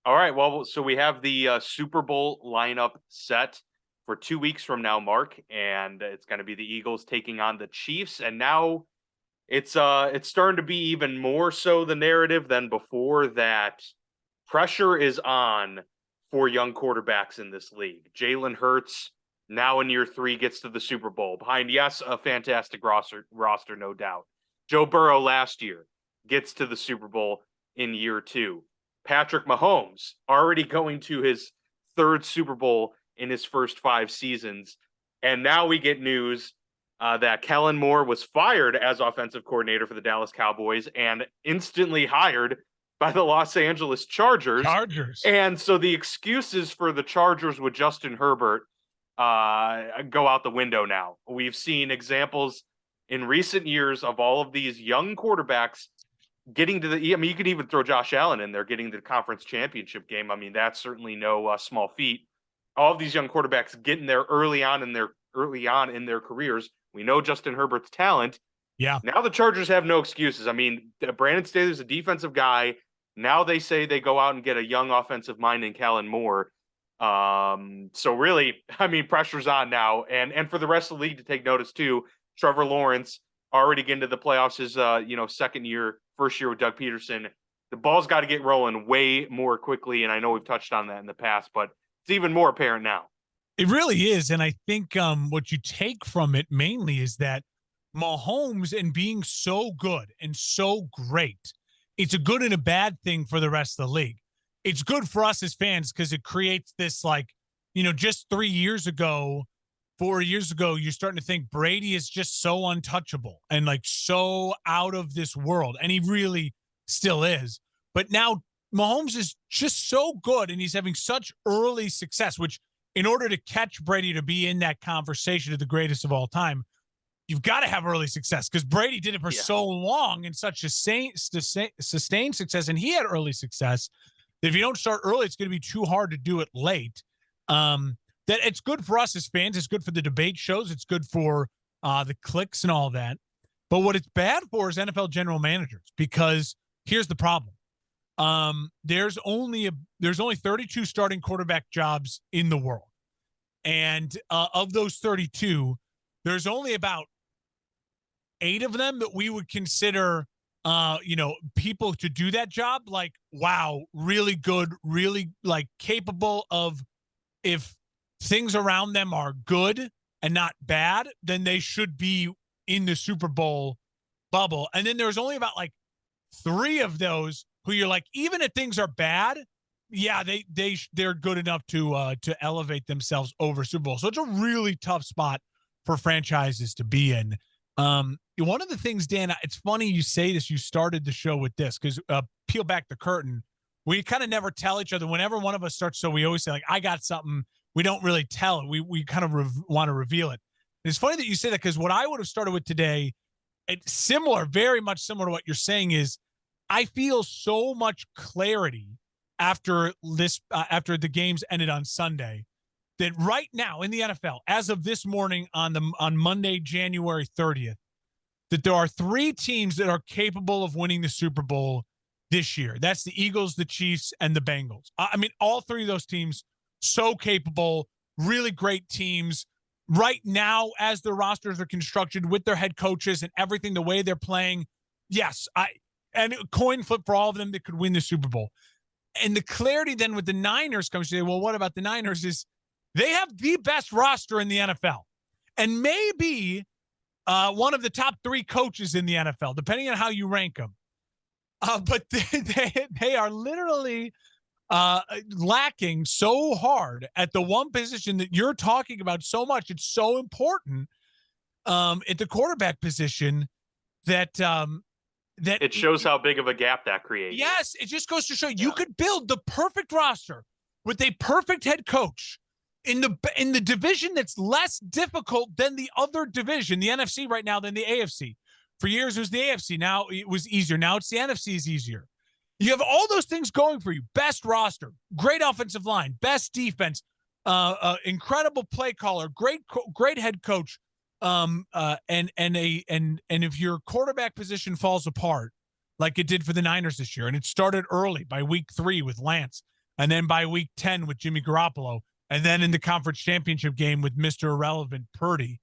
All right. Well, so we have the Super Bowl lineup set for 2 weeks from now, Mark, and it's going to be the Eagles taking on the Chiefs. And now it's starting to be even more so the narrative than before that pressure is on for young quarterbacks in this league. Jalen Hurts now in year three gets to the Super Bowl behind, yes, a fantastic roster, no doubt. Joe Burrow last year gets to the Super Bowl in year two. Patrick Mahomes already going to his third Super Bowl in his first 5 seasons. And now we get news that Kellen Moore was fired as offensive coordinator for the Dallas Cowboys and instantly hired by the Los Angeles Chargers. Chargers. And so the excuses for the Chargers with Justin Herbert go out the window now. We've seen examples in recent years of all of these young quarterbacks getting to the. I mean, you could even throw Josh Allen in there, getting to the conference championship game. I mean, that's certainly no small feat. All of these young quarterbacks getting there early on in their careers. We know Justin Herbert's talent. Yeah. Now the Chargers have no excuses. I mean, Brandon Staley's a defensive guy. Now they say they go out and get a young offensive mind in Kellen Moore. So really, I mean, pressure's on now, and for the rest of the league to take notice too. Trevor Lawrence already getting to the playoffs his first year with Doug Peterson. The ball's got to get rolling way more quickly, and I know we've touched on that in the past, but it's even more apparent now. It really is. And I think what you take from it mainly is that Mahomes and being so good and so great, it's a good and a bad thing for the rest of the league. It's good for us as fans because it creates this, like, just 3 years ago, 4 years ago, you're starting to think Brady is just so untouchable and like so out of this world. And he really still is. But now Mahomes is just so good and he's having such early success, which in order to catch Brady to be in that conversation of the greatest of all time, you've got to have early success because Brady did it for so long and such a sustained success. And he had early success that if you don't start early, it's going to be too hard to do it late. That it's good for us as fans. It's good for the debate shows. It's good for the clicks and all that. But what it's bad for is NFL general managers, because here's the problem. There's only 32 starting quarterback jobs in the world. And of those 32, there's only about 8 of them that we would consider, people to do that job. Like, wow, really good, really like capable of, if things around them are good and not bad, then they should be in the Super Bowl bubble. And then there's only about like 3 of those who you're like, even if things are bad, yeah, they're good enough to elevate themselves over Super Bowl. So it's a really tough spot for franchises to be in. One of the things, Dan, it's funny you say this. You started the show with this because peel back the curtain. We kind of never tell each other. Whenever one of us starts, so we always say like, I got something. We don't really tell it. We kind of want to reveal it. And it's funny that you say that because what I would have started with today, it's similar, very much similar to what you're saying, is I feel so much clarity after this, after the games ended on Sunday, that right now in the NFL, as of this morning on Monday, January 30th, that there are 3 teams that are capable of winning the Super Bowl this year. That's the Eagles, the Chiefs, and the Bengals. I mean, all 3 of those teams, so capable, really great teams. Right now, as their rosters are constructed with their head coaches and everything, the way they're playing, yes, and a coin flip for all of them that could win the Super Bowl. And the clarity then with the Niners comes to say, well, what about the Niners? Is they have the best roster in the NFL and maybe one of the top 3 coaches in the NFL, depending on how you rank them. But they are literally lacking so hard at the one position that you're talking about so much. It's so important at the quarterback position that it shows how big of a gap that creates. Yes, it just goes to show you could build the perfect roster with a perfect head coach in the division that's less difficult than the other division, the NFC right now, than the AFC. For years, it was the AFC. Now it was easier. Now it's the NFC is easier. You have all those things going for you. Best roster, great offensive line, best defense, incredible play caller, great head coach. And if your quarterback position falls apart, like it did for the Niners this year, and it started early by week 3 with Lance, and then by week 10 with Jimmy Garoppolo, and then in the conference championship game with Mr. Irrelevant Purdy.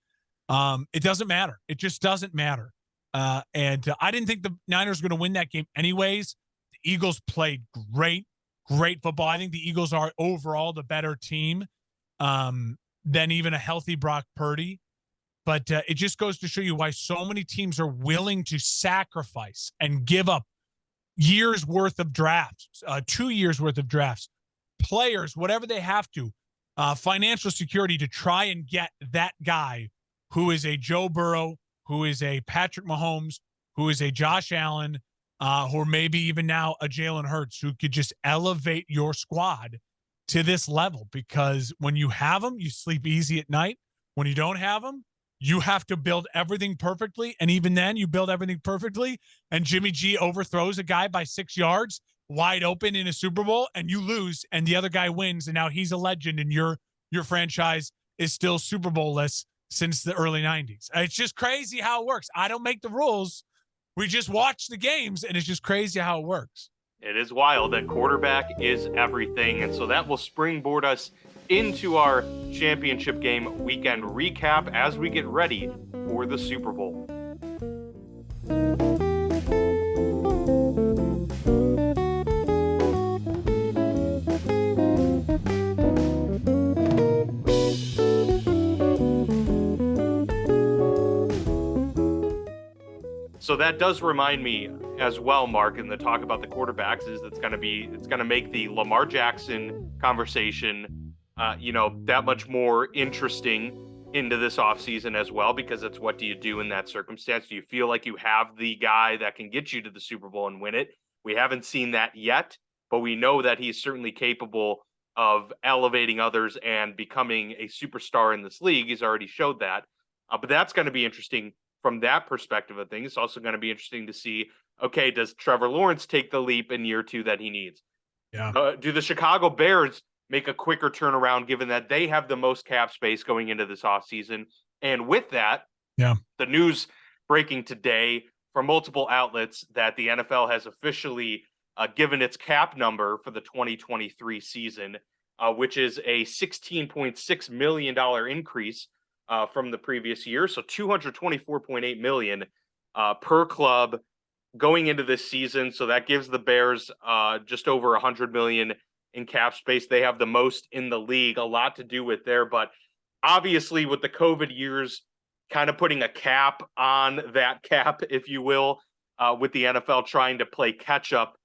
It doesn't matter. It just doesn't matter. And I didn't think the Niners were going to win that game anyways. The Eagles played great football. I think the Eagles are overall the better team than even a healthy Brock Purdy. But it just goes to show you why so many teams are willing to sacrifice and give up years worth of drafts, 2 years worth of drafts, players, whatever they have to, financial security to try and get that guy who is a Joe Burrow, who is a Patrick Mahomes, who is a Josh Allen, or maybe even now a Jalen Hurts, who could just elevate your squad to this level. Because when you have them, you sleep easy at night. When you don't have them, you have to build everything perfectly. And even then, you build everything perfectly, and Jimmy G overthrows a guy by 6 yards wide open in a Super Bowl, and you lose, and the other guy wins, and now he's a legend, and your franchise is still Super Bowl-less since the early 90s. It's just crazy how it works. I don't make the rules. We just watch the games, and it's just crazy how it works. It is wild that quarterback is everything. And so that will springboard us into our championship game weekend recap as we get ready for the Super Bowl. So that does remind me as well, Mark, in the talk about the quarterbacks, is it's going to make the Lamar Jackson conversation, that much more interesting into this offseason as well, because it's what do you do in that circumstance? Do you feel like you have the guy that can get you to the Super Bowl and win it? We haven't seen that yet, but we know that he's certainly capable of elevating others and becoming a superstar in this league. He's already showed that, but that's going to be interesting from that perspective of things. It's also going to be interesting to see, okay, does Trevor Lawrence take the leap in year 2 that he needs? Yeah. Do the Chicago Bears make a quicker turnaround, given that they have the most cap space going into this offseason? And with that, the news breaking today from multiple outlets that the NFL has officially given its cap number for the 2023 season, which is a $16.6 million increase from the previous year. So $224.8 million per club going into this season. So that gives the Bears just over $100 million in cap space. They have the most in the league, a lot to do with there. But obviously with the COVID years kind of putting a cap on that cap, if you will, with the NFL trying to play catch up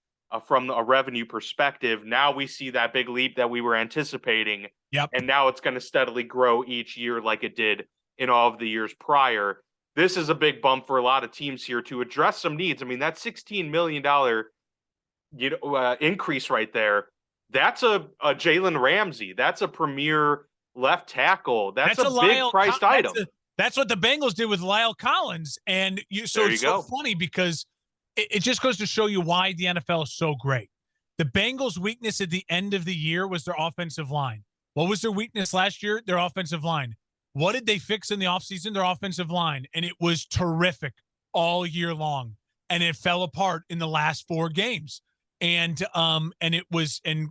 from a revenue perspective, now we see that big leap that we were anticipating. Yep. And now it's going to steadily grow each year like it did in all of the years prior. This is a big bump for a lot of teams here to address some needs. I mean, that $16 million increase right there, that's a Jalen Ramsey. That's a premier left tackle. That's a big priced item. That's what the Bengals did with Lyle Collins. And it's so funny because it just goes to show you why the NFL is so great. The Bengals' weakness at the end of the year was their offensive line. What was their weakness last year? Their offensive line. What did they fix in the offseason? Their offensive line. And it was terrific all year long. And it fell apart in the last 4 games. And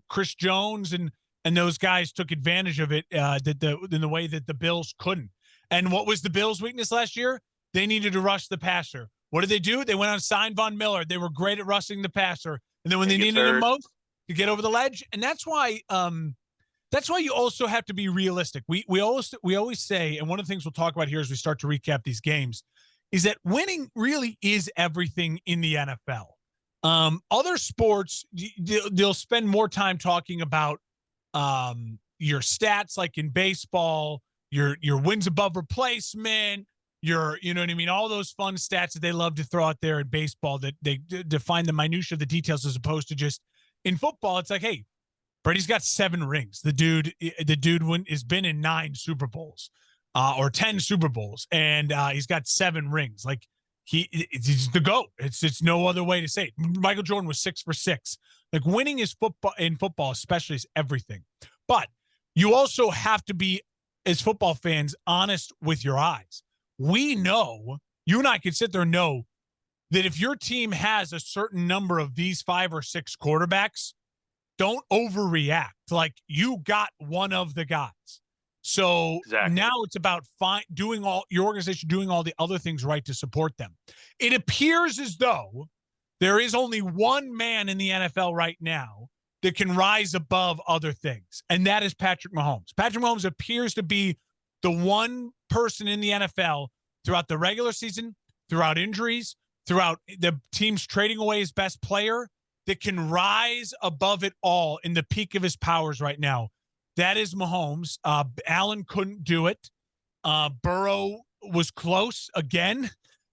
Chris Jones and those guys took advantage of it in the way that the Bills couldn't. And what was the Bills' weakness last year? They needed to rush the passer. What did they do? They went on sign Von Miller. They were great at rushing the passer. And then when they needed him most, to get over the ledge. And that's why you also have to be realistic. We always say, and one of the things we'll talk about here as we start to recap these games, is that winning really is everything in the NFL. Other sports, they'll spend more time talking about your stats, like in baseball, your wins above replacement, you know what I mean? All those fun stats that they love to throw out there in baseball that they define the minutia of the details, as opposed to just in football. It's like, hey, Brady's got 7 rings. The dude has been in 9 Super Bowls or 10 Super Bowls, and he's got 7 rings. Like he's the GOAT. It's no other way to say it. Michael Jordan was 6 for 6. Like winning is football, in football especially, is everything. But you also have to be, as football fans, honest with your eyes. We know, you and I can sit there and know that if your team has a certain number of these 5 or 6 quarterbacks, don't overreact. Like, you got one of the guys. So Exactly. now it's about doing all your organization, doing all the other things right to support them. It appears as though there is only one man in the NFL right now that can rise above other things, and that is Patrick Mahomes. Patrick Mahomes appears to be the one person in the NFL throughout the regular season, throughout injuries, throughout the teams trading away his best player, that can rise above it all in the peak of his powers right now. That is Mahomes. Allen couldn't do it. Burrow was close again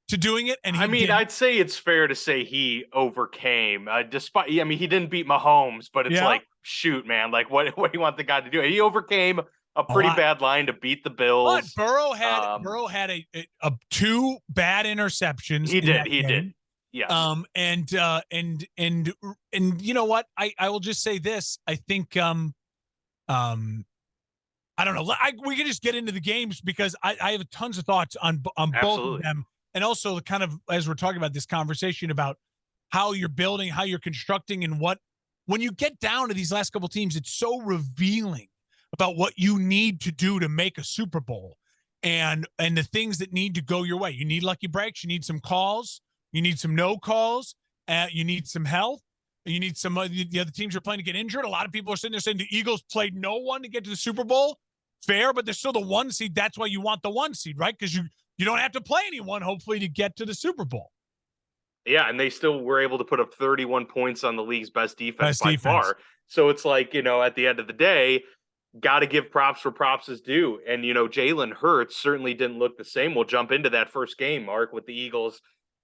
to doing it, and I mean, didn't. I'd say it's fair to say he overcame, despite. I mean, he didn't beat Mahomes, but it's like, shoot, man, like what do you want the guy to do? He overcame a pretty bad line to beat the Bills. But Burrow had a two bad interceptions. He did. Yeah. And you know what? I will just say this. I think I don't know. We can just get into the games because I have tons of thoughts on both of them. And also kind of, as we're talking about this conversation about how you're building, how you're constructing, and when you get down to these last couple teams, it's so revealing about what you need to do to make a Super Bowl and the things that need to go your way. You need lucky breaks. You need some calls. You need some no calls. You need some health. You need some the other teams you're playing to get injured. A lot of people are sitting there saying the Eagles played no one to get to the Super Bowl. Fair, but they're still the 1 seed. That's why you want the 1 seed, right? Because you don't have to play anyone, hopefully, to get to the Super Bowl. Yeah, and they still were able to put up 31 points on the league's best defense by far. So it's like, at the end of the day, got to give props for props is due. And, Jalen Hurts certainly didn't look the same. We'll jump into that first game, Mark, with the Eagles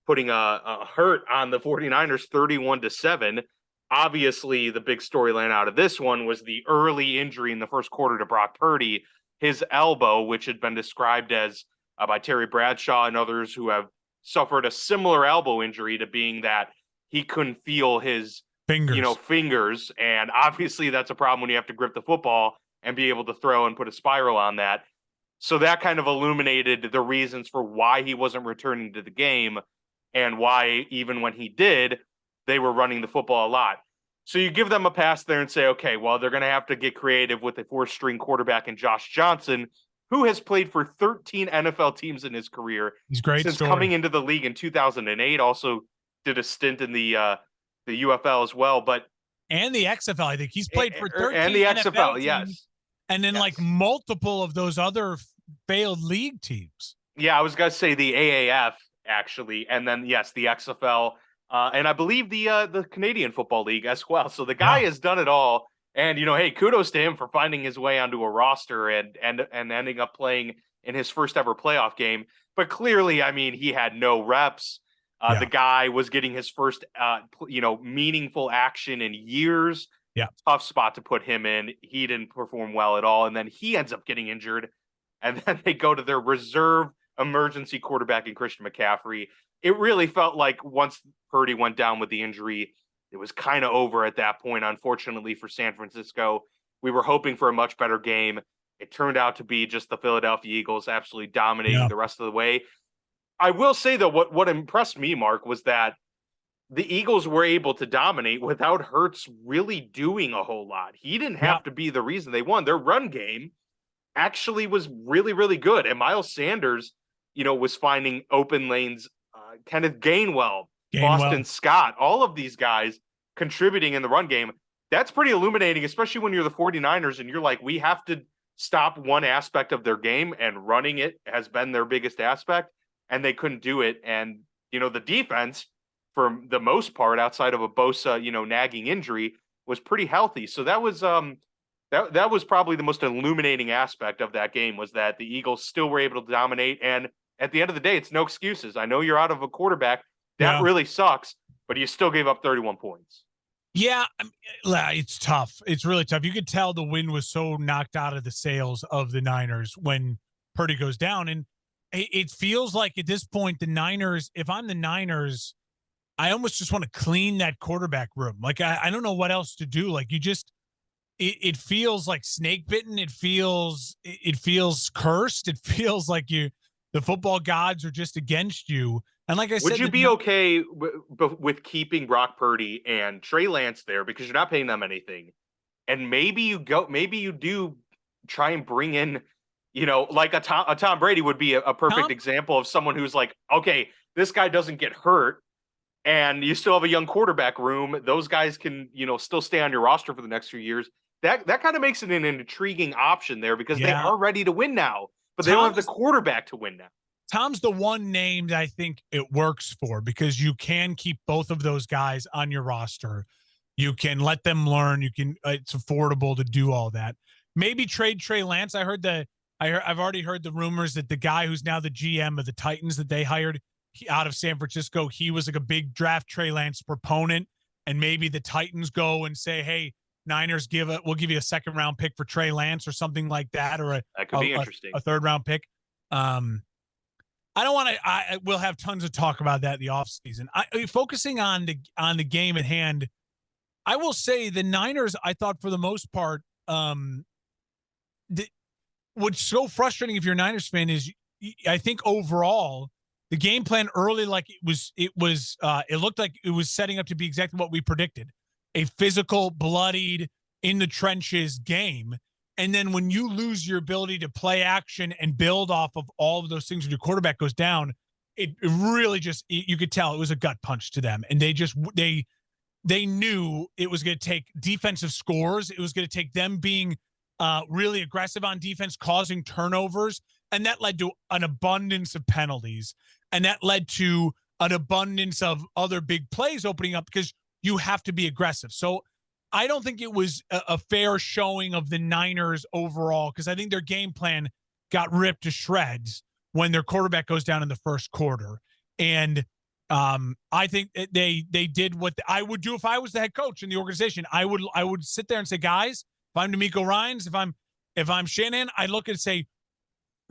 putting a hurt on the 49ers 31-7. Obviously, the big storyline out of this one was the early injury in the first quarter to Brock Purdy, his elbow, which had been described as by Terry Bradshaw and others who have suffered a similar elbow injury to being that he couldn't feel his fingers. And obviously that's a problem when you have to grip the football and be able to throw and put a spiral on that. So that kind of illuminated the reasons for why he wasn't returning to the game and why even when he did, they were running the football a lot. So you give them a pass there and say, okay, well, they're going to have to get creative with a 4th-string quarterback in Josh Johnson, who has played for 13 NFL teams in his career. He's great since coming into the league in 2008. Also did a stint in the UFL as well, and the XFL. I think he's played for 13 and the NFL XFL, teams, yes, and then like multiple of those other failed league teams. Yeah, I was gonna say the AAF actually, and then yes, the XFL, and I believe the Canadian Football League as well. So the guy has done it all. And, hey, kudos to him for finding his way onto a roster and ending up playing in his first ever playoff game. But clearly, I mean, he had no reps. The guy was getting his first, meaningful action in years. Yeah. Tough spot to put him in. He didn't perform well at all. And then he ends up getting injured. And then they go to their reserve emergency quarterback in Christian McCaffrey. It really felt like once Purdy went down with the injury, it was kind of over at that point, unfortunately, for San Francisco. We were hoping for a much better game. It turned out to be just the Philadelphia Eagles absolutely dominating the rest of the way. I will say, though, what impressed me, Mark, was that the Eagles were able to dominate without Hurts really doing a whole lot. He didn't have to be the reason they won. Their run game actually was really, really good. And Miles Sanders, was finding open lanes. Kenneth Gainwell, Boston Scott, all of these guys contributing in the run game. That's pretty illuminating, especially when you're the 49ers and you're like, we have to stop one aspect of their game, and running it has been their biggest aspect, and they couldn't do it. And, the defense, for the most part, outside of a Bosa, nagging injury, was pretty healthy. So that was that was probably the most illuminating aspect of that game, was that the Eagles still were able to dominate. And at the end of the day, it's no excuses. I know you're out of a quarterback. That really sucks, but you still gave up 31 points. Yeah, it's tough. It's really tough. You could tell the wind was so knocked out of the sails of the Niners when Purdy goes down. And it feels like at this point, the Niners, if I'm the Niners, I almost just want to clean that quarterback room. Like, I don't know what else to do. Like, it feels like snake bitten. It feels cursed. It feels like the football gods are just against you. And like I Would said, you be okay with keeping Brock Purdy and Trey Lance there because you're not paying them anything? And maybe you do try and bring in, like a Tom Brady would be a perfect Tom, example of someone who's like, okay, this guy doesn't get hurt, and you still have a young quarterback room. Those guys can, still stay on your roster for the next few years. That kind of makes it an intriguing option there because they yeah, are ready to win now, but they don't Tom have the is quarterback to win now. Tom's the one name that I think it works for because you can keep both of those guys on your roster. You can let them learn. You can. It's affordable to do all that. Maybe trade Trey Lance. I've already heard the rumors that the guy who's now the GM of the Titans that they hired out of San Francisco, he was like a big draft Trey Lance proponent, and maybe the Titans go and say, "Hey, Niners, we'll give you a second round pick for Trey Lance or something like that, or That could be interesting. a third round pick." I don't want to. We'll have tons of talk about that in the offseason. Focusing on the game at hand, I will say the Niners, I thought for the most part, what's so frustrating if you're a Niners fan is I think overall the game plan early, like it looked like it was setting up to be exactly what we predicted, a physical, bloodied, in the trenches game. And then when you lose your ability to play action and build off of all of those things when your quarterback goes down, it really just, you could tell it was a gut punch to them. And they knew it was going to take defensive scores. It was going to take them being really aggressive on defense, causing turnovers. And that led to an abundance of penalties. And that led to an abundance of other big plays opening up because you have to be aggressive. So I don't think it was a fair showing of the Niners overall because I think their game plan got ripped to shreds when their quarterback goes down in the first quarter. And I think they did what I would do if I was the head coach in the organization. I would sit there and say, guys, if I'm DeMeco Ryans, if I'm Shanahan, I look and say,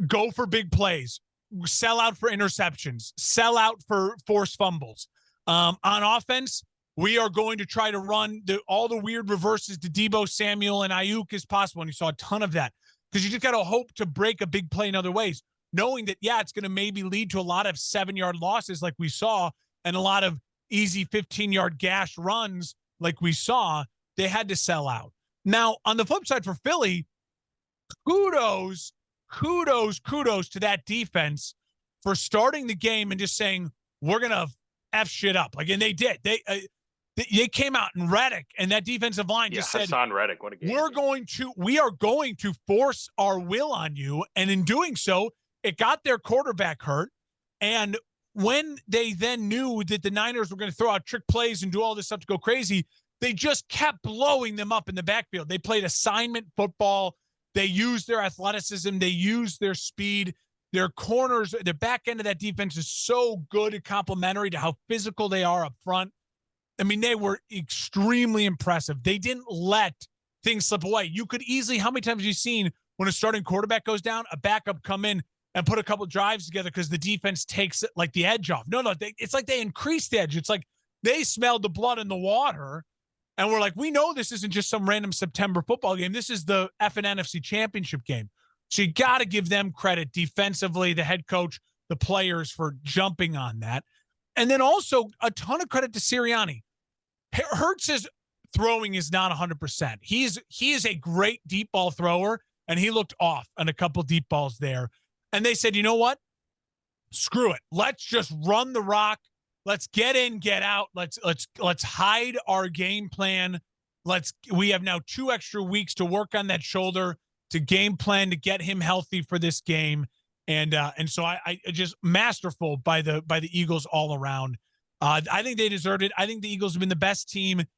go for big plays, sell out for interceptions, sell out for forced fumbles. On offense, we are going to try to run all the weird reverses to Deebo Samuel and Ayuk as possible. And you saw a ton of that because you just got to hope to break a big play in other ways, knowing that, yeah, it's going to maybe lead to a lot of 7-yard losses like we saw and a lot of easy 15-yard gash runs like we saw. They had to sell out. Now, on the flip side for Philly, kudos to that defense for starting the game and just saying, we're going to F shit up. Like, and they did. They came out in Reddick and that defensive line just said, Hassan Reddick, what a game. We are going to force our will on you. And in doing so, it got their quarterback hurt. And when they then knew that the Niners were going to throw out trick plays and do all this stuff to go crazy, they just kept blowing them up in the backfield. They played assignment football. They used their athleticism. They used their speed. Their corners, the back end of that defense is so good and complementary to how physical they are up front. I mean, they were extremely impressive. They didn't let things slip away. You could easily, how many times have you seen when a starting quarterback goes down, a backup come in and put a couple drives together because the defense takes it like the edge off? No, it's like they increased the edge. It's like they smelled the blood in the water and we're like, we know this isn't just some random September football game. This is the effing NFC Championship game. So you got to give them credit defensively, the head coach, the players for jumping on that. And then also a ton of credit to Sirianni. Hurts's throwing is not 100%. He is a great deep ball thrower, and he looked off on a couple deep balls there. And they said, you know what? Screw it. Let's just run the rock. Let's get in, get out. Let's hide our game plan. We have now 2 extra weeks to work on that shoulder, to game plan to get him healthy for this game. And so I just masterful by the Eagles all around. I think they deserved it. I think the Eagles have been the best team, in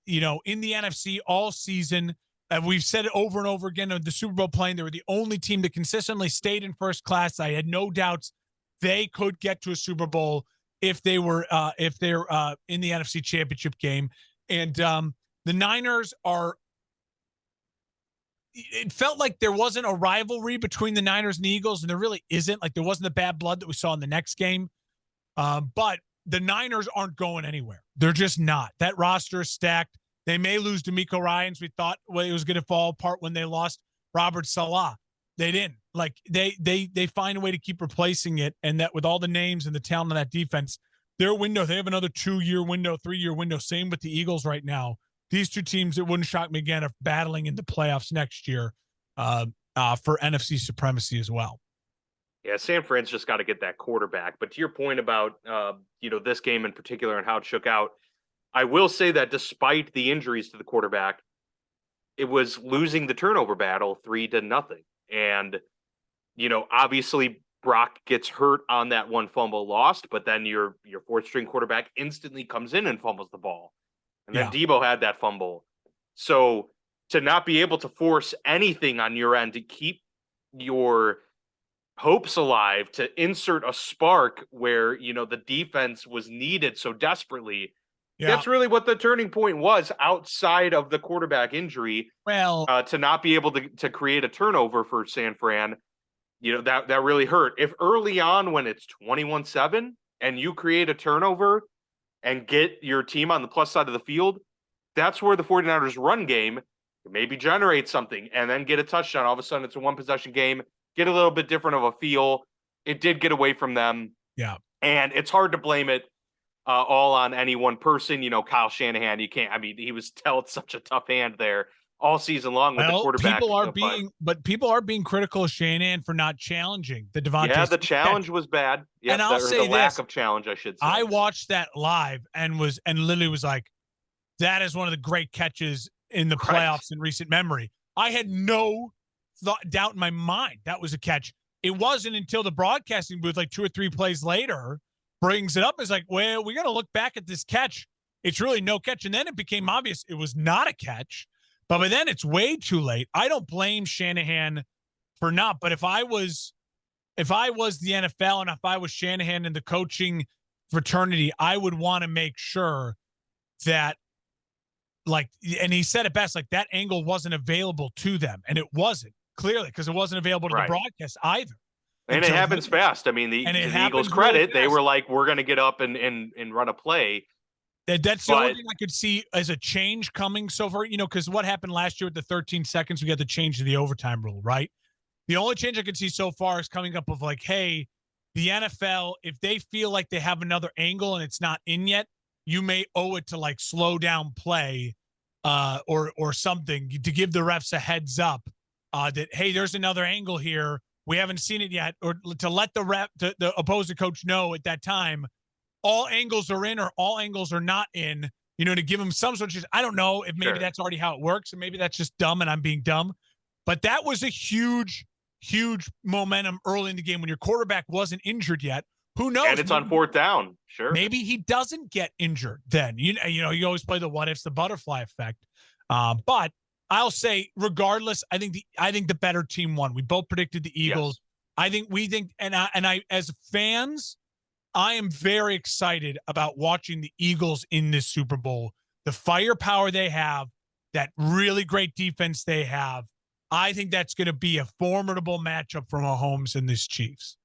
the NFC all season. We've said it over and over again. The Super Bowl playing, they were the only team that consistently stayed in first class. I had no doubts they could get to a Super Bowl if they're in the NFC Championship game. And the Niners are. It felt like there wasn't a rivalry between the Niners and the Eagles, and there really isn't. Like there wasn't the bad blood that we saw in the next game. But the Niners aren't going anywhere. They're just not. That roster is stacked. They may lose DeMeco Ryans. We thought it was going to fall apart when they lost Robert Salah. They didn't. Like they find a way to keep replacing it, and that with all the names and the talent of that defense, their window, they have another 2-year window, 3-year window. Same with the Eagles right now. These two teams, it wouldn't shock me again if battling in the playoffs next year for NFC supremacy as well. Yeah, San Fran's just got to get that quarterback. But to your point about this game in particular and how it shook out, I will say that despite the injuries to the quarterback, it was losing the turnover battle 3-0. And obviously Brock gets hurt on that one fumble lost, but then your fourth string quarterback instantly comes in and fumbles the ball. And then Debo had that fumble. So to not be able to force anything on your end to keep your hopes alive, to insert a spark where, the defense was needed so desperately. Yeah. That's really what the turning point was outside of the quarterback injury. Well, to not be able to create a turnover for San Fran, that really hurt. If early on when it's 21-7 and you create a turnover and get your team on the plus side of the field, that's where the 49ers run game maybe generate something and then get a touchdown. All of a sudden it's a one possession game, get a little bit different of a feel. It did get away from them. Yeah. And it's hard to blame it all on any one person. Kyle Shanahan, he was dealt such a tough hand there all season long with the quarterback. People are being critical of Shanahan for not challenging the Devontae. Yeah, the challenge was bad. Yeah, and I'll say the lack of challenge, I should say. I watched that live and literally was like, that is one of the great catches in the playoffs in recent memory. I had no doubt in my mind that was a catch. It wasn't until the broadcasting booth, like 2 or 3 plays later, brings it up. It's like, well, we got to look back at this catch. It's really no catch. And then it became obvious it was not a catch. But by then it's way too late. I don't blame Shanahan for not. But if I was the NFL and if I was Shanahan in the coaching fraternity, I would want to make sure that, and he said it best, like that angle wasn't available to them. And it wasn't, clearly, because it wasn't available to the broadcast either. And it happens fast. I mean, the Eagles' credit, they were like, we're going to get up and run a play. That's the only thing I could see as a change coming so far, because what happened last year with the 13 seconds, we got to change to the overtime rule, right? The only change I could see so far is coming up of like, hey, the NFL, if they feel like they have another angle and it's not in yet, you may owe it to like slow down play or something to give the refs a heads up that, hey, there's another angle here. We haven't seen it yet, or to let the opposing coach know at that time, all angles are in or all angles are not in, to give them some sort of, I don't know if maybe that's already how it works, and maybe that's just dumb and I'm being dumb. But that was a huge, huge momentum early in the game when your quarterback wasn't injured yet. Who knows? And it's on 4th down. Sure. Maybe he doesn't get injured then. You always play the what ifs, the butterfly effect. But I'll say, regardless, I think the better team won. We both predicted the Eagles. Yes. And I as fans, I am very excited about watching the Eagles in this Super Bowl. The firepower they have, that really great defense they have. I think that's going to be a formidable matchup for Mahomes and this Chiefs.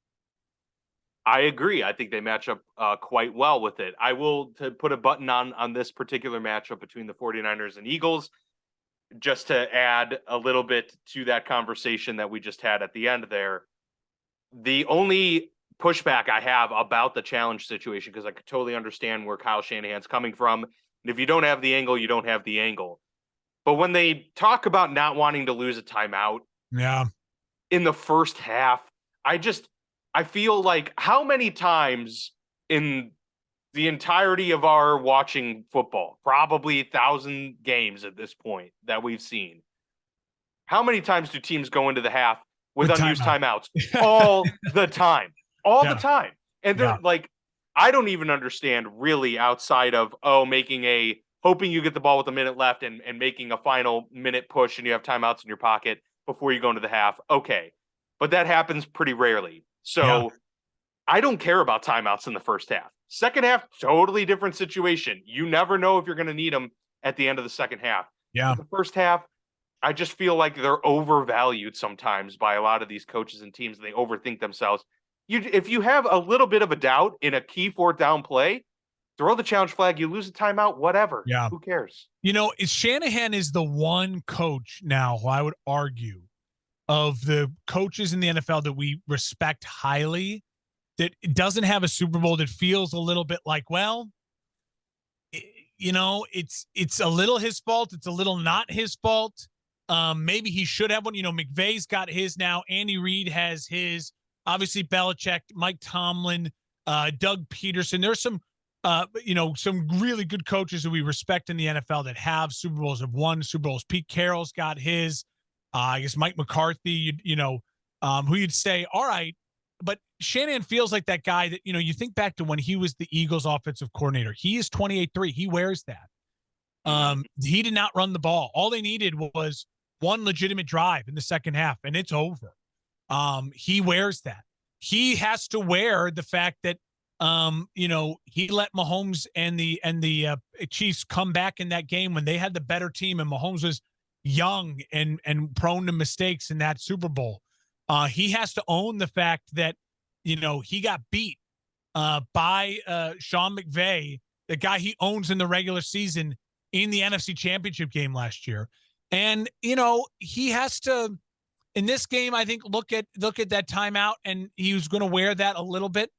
I agree. I think they match up quite well with it. I will to put a button on this particular matchup between the 49ers and Eagles, just to add a little bit to that conversation that we just had at the end there. The only pushback I have about the challenge situation, because I could totally understand where Kyle Shanahan's coming from. And if you don't have the angle, you don't have the angle. But when they talk about not wanting to lose a timeout in the first half, I feel like how many times in the entirety of our watching football, probably 1,000 games at this point that we've seen, how many times do teams go into the half with unused timeouts? All the time. All the time. And they're like, I don't even understand really outside of, hoping you get the ball with a minute left and making a final minute push and you have timeouts in your pocket before you go into the half. Okay. But that happens pretty rarely. So I don't care about timeouts in the first half. Second half, totally different situation. You never know if you're going to need them at the end of the second half. Yeah. But the first half, I just feel like they're overvalued sometimes by a lot of these coaches and teams. They overthink themselves. If you have a little bit of a doubt in a key 4th down play, throw the challenge flag, you lose a timeout, whatever. Yeah. Who cares? Shanahan is the one coach now who I would argue of the coaches in the NFL that we respect highly that doesn't have a Super Bowl that feels a little bit like, well, it's a little his fault. It's a little not his fault. Maybe he should have one. McVay's got his now. Andy Reid has his. Obviously, Belichick, Mike Tomlin, Doug Peterson. There's some really good coaches that we respect in the NFL that have Super Bowls, have won Super Bowls. Pete Carroll's got his. I guess Mike McCarthy, who you'd say, all right, but Shanahan feels like that guy that, you think back to when he was the Eagles offensive coordinator. He is 28-3. He wears that. He did not run the ball. All they needed was one legitimate drive in the second half, and it's over. He wears that. He has to wear the fact that, he let Mahomes and the Chiefs come back in that game when they had the better team and Mahomes was young and prone to mistakes in that Super Bowl. He has to own the fact that, he got beat by Sean McVay, the guy he owns in the regular season in the NFC Championship game last year. And, he has to, in this game, I think, look at that timeout, and he was going to wear that a little bit.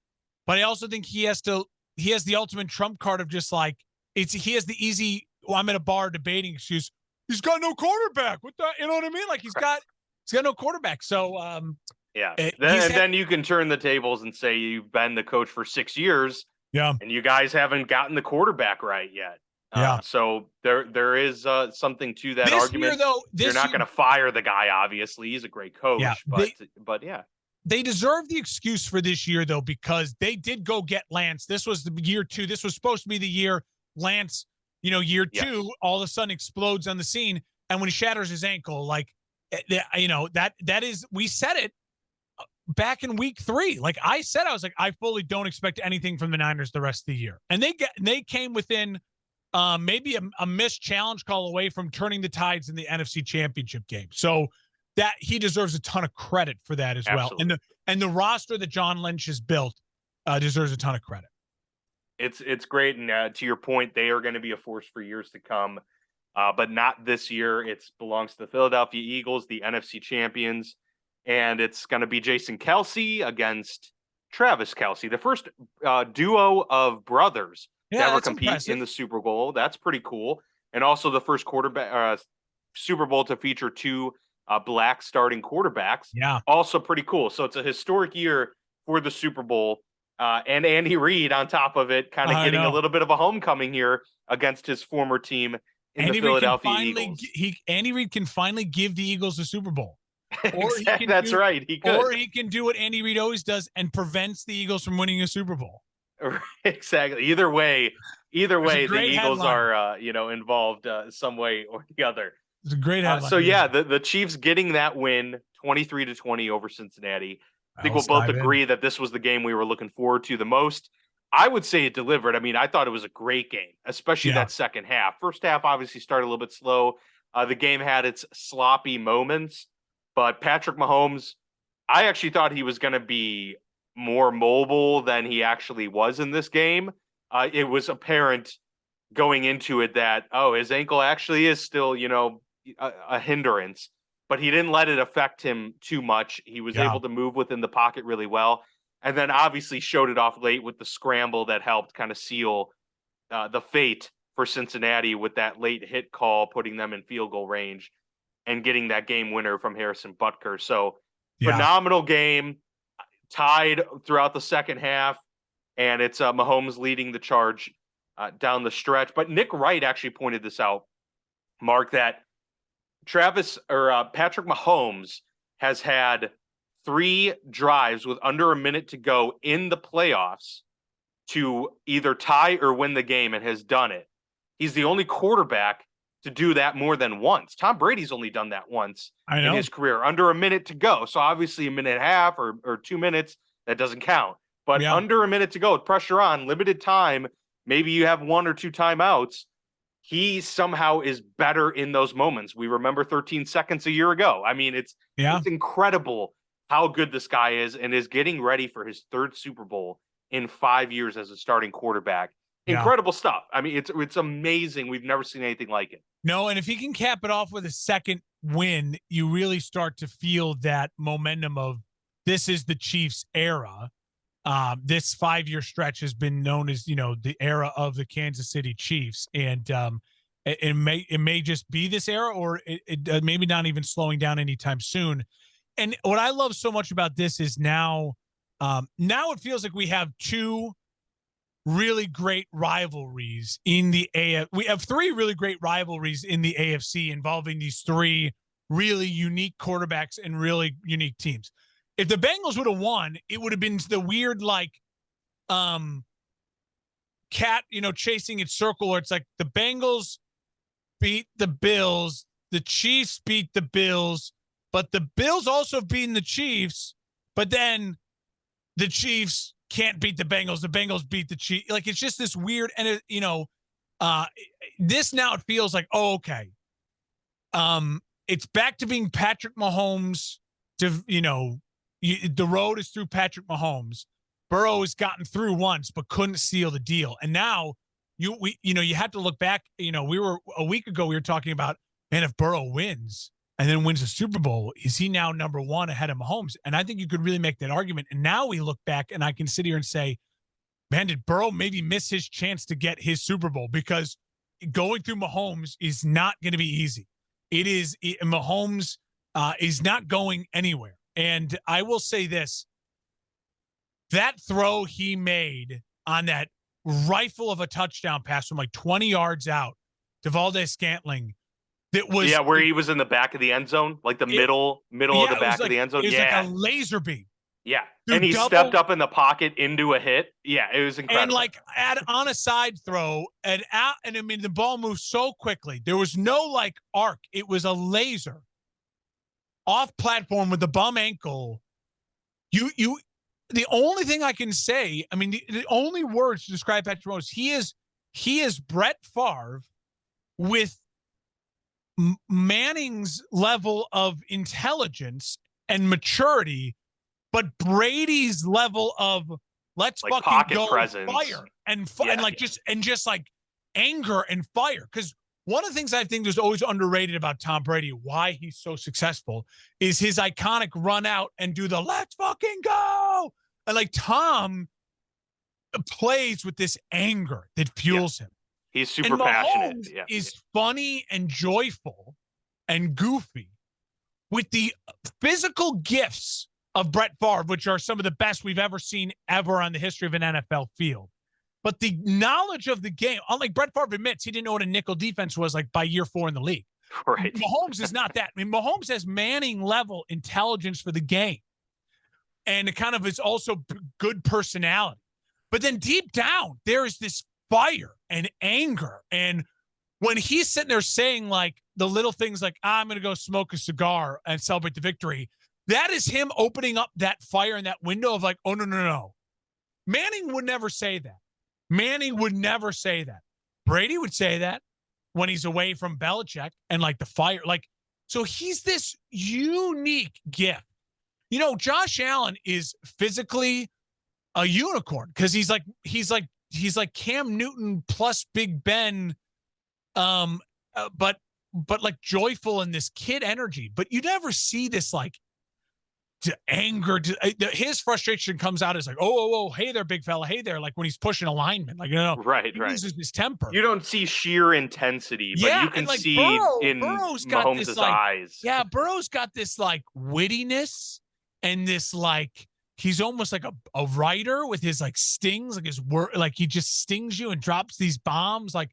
But I also think he has the ultimate trump card of just like, he has the easy, I'm at a bar debating excuse. He's got no quarterback. What the, you know what I mean? Like he's got no quarterback. So, then you can turn the tables and say you've been the coach for 6 years. Yeah. And you guys haven't gotten the quarterback right yet. So there is something to that argument. You're not going to fire the guy, obviously. He's a great coach. Yeah, but yeah. They deserve the excuse for this year, though, because they did go get Lance. This was the year 2. This was supposed to be the year Lance, year 2, all of a sudden explodes on the scene. And when he shatters his ankle, that is, we said it back in week 3. Like I said, I was like, I fully don't expect anything from the Niners the rest of the year. And they came within maybe a missed challenge call away from turning the tides in the NFC Championship game. So that he deserves a ton of credit for that as Absolutely. well. And the roster that John Lynch has built deserves a ton of credit. It's great. And to your point, they are going to be a force for years to come, but not this year. It belongs to the Philadelphia Eagles, the NFC champions. And it's going to be Jason Kelce against Travis Kelce, the first duo of brothers to ever compete in the Super Bowl. That's pretty cool. And also the first Super Bowl to feature 2 black starting quarterbacks. Yeah. Also pretty cool. So it's a historic year for the Super Bowl. And Andy Reid on top of it, kind of getting a little bit of a homecoming here against his former team in the Philadelphia Eagles. Andy Reid can finally give the Eagles a Super Bowl. Exactly. That's right. He could. Or he can do what Andy Reid always does and prevents the Eagles from winning a Super Bowl. Exactly. Either way, the Eagles are involved some way or the other. It's a great headline. So yeah, the Chiefs getting that win 23-20 over Cincinnati. I think we'll both agree that this was the game we were looking forward to the most. I would say it delivered. I mean, I thought it was a great game, especially that second half. First half obviously started a little bit slow. The game had its sloppy moments, but Patrick Mahomes, I actually thought he was going to be more mobile than he actually was in this game. It was apparent going into it that, his ankle actually is still, a hindrance, but he didn't let it affect him too much. He was able to move within the pocket really well. And then obviously showed it off late with the scramble that helped kind of seal the fate for Cincinnati with that late hit call, putting them in field goal range and getting that game winner from Harrison Butker. So phenomenal game, tied throughout the second half. And it's Mahomes leading the charge down the stretch. But Nick Wright actually pointed this out, Mark, that Patrick Mahomes has had 3 drives with under a minute to go in the playoffs to either tie or win the game, and has done it. He's the only quarterback to do that more than once. Tom Brady's only done that once in his career, under a minute to go. So obviously a minute and a half or 2 minutes, that doesn't count. But under a minute to go with pressure on, limited time, maybe you have 1 or 2 timeouts. He somehow is better in those moments. We remember 13 seconds a year ago. I mean, it's incredible how good this guy is, and is getting ready for his 3rd Super Bowl in 5 years as a starting quarterback. Incredible stuff. I mean, it's amazing. We've never seen anything like it. No, and if he can cap it off with a second win, you really start to feel that momentum of this is the Chiefs era. This 5-year stretch has been known as, the era of the Kansas City Chiefs. And it may just be this era, or it maybe not even slowing down anytime soon. And what I love so much about this is now it feels like we have two really great rivalries in the AFC. We have three really great rivalries in the AFC involving these three really unique quarterbacks and really unique teams. If the Bengals would have won, it would have been the weird, cat, chasing its circle, where it's like the Bengals beat the Bills, the Chiefs beat the Bills, but the Bills also beating the Chiefs, but then the Chiefs can't beat the Bengals beat the Chiefs. Like, it's just this weird, and this now it feels like, oh, okay. It's back to being Patrick Mahomes. The road is through Patrick Mahomes. Burrow has gotten through once, but couldn't seal the deal. And now you have to look back. A week ago, we were talking about, man, if Burrow wins and then wins the Super Bowl, is he now number one ahead of Mahomes? And I think you could really make that argument. And now we look back and I can sit here and say, man, did Burrow maybe miss his chance to get his Super Bowl? Because going through Mahomes is not going to be easy. Mahomes is not going anywhere. And I will say this, that throw he made on that rifle of a touchdown pass from like 20 yards out to Valdez-Scantling, that was where he was in the back of the end zone, like the middle of the back of the end zone. It was like a laser beam. Yeah. And he stepped up in the pocket into a hit. Yeah, it was incredible. And on a side throw and the ball moved so quickly. There was no arc. It was a laser off platform with the bum ankle. The only thing I can say, the only words to describe Patrick Mahomes, he is Brett Favre with Manning's level of intelligence and maturity, but Brady's level of let's fucking go presence. Fire and just anger and fire. Because one of the things I think there's always underrated about Tom Brady, why he's so successful, is his iconic run out and do the let's fucking go. And Tom plays with this anger that fuels him. He's super passionate. Yeah. Is funny and joyful and goofy with the physical gifts of Brett Favre, which are some of the best we've ever seen on the history of an NFL field. But the knowledge of the game, unlike Brett Favre admits, he didn't know what a nickel defense was by year 4 in the league. Right. Mahomes is not that. Mahomes has Manning level intelligence for the game. And it kind of is also good personality. But then deep down, there is this fire and anger. And when he's sitting there saying the little things I'm going to go smoke a cigar and celebrate the victory, that is him opening up that fire in that window of oh, no. Manning would never say that. Manning would never say that. Brady would say that when he's away from Belichick and the fire. So he's this unique gift. Josh Allen is physically a unicorn because he's like Cam Newton plus Big Ben, but joyful in this kid energy. But you never see this to anger. His frustration comes out as oh, hey there, big fella, hey there, when he's pushing a lineman, right. He loses his temper. You don't see sheer intensity, but you can see in Mahomes' eyes. Yeah, Burrow's got this wittiness and this he's almost like a writer with his stings, his word, he just stings you and drops these bombs, I'm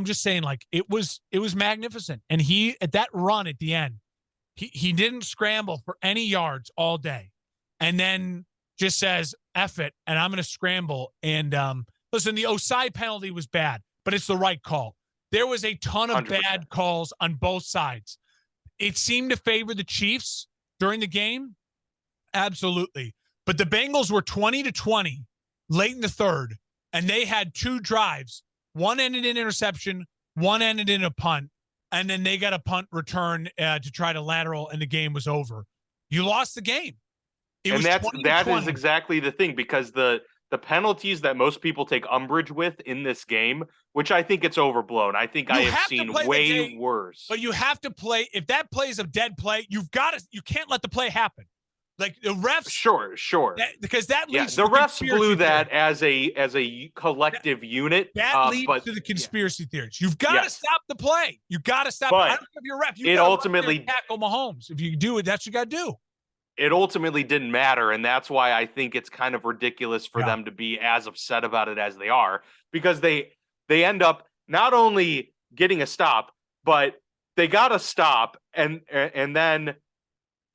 just saying it was magnificent. And he at that run at the end, he didn't scramble for any yards all day, and then just says F it, and I'm going to scramble. And listen, the Osai penalty was bad, but it's the right call. There was a ton of 100%. Bad calls on both sides. It seemed to favor the Chiefs during the game. Absolutely. But the Bengals were 20-20 late in the third, and they had 2 drives. One ended in interception, one ended in a punt, and then they got a punt return to try to lateral, and the game was over. You lost the game. That is exactly the thing, because the the penalties that most people take umbrage with in this game, which I think it's overblown. I think I have seen way worse. But you have to play. If that play is a dead play, you can't let the play happen. Like the refs, sure, because that leads. The refs blew that as a collective unit. That leads to the conspiracy theories. You've got to stop the play. You got to stop. I don't know if you're a ref. It ultimately tackle Mahomes. If you do it, that's what you got to do. It ultimately didn't matter, and that's why I think it's kind of ridiculous for them to be as upset about it as they are, because they end up not only getting a stop, but they got a stop, and then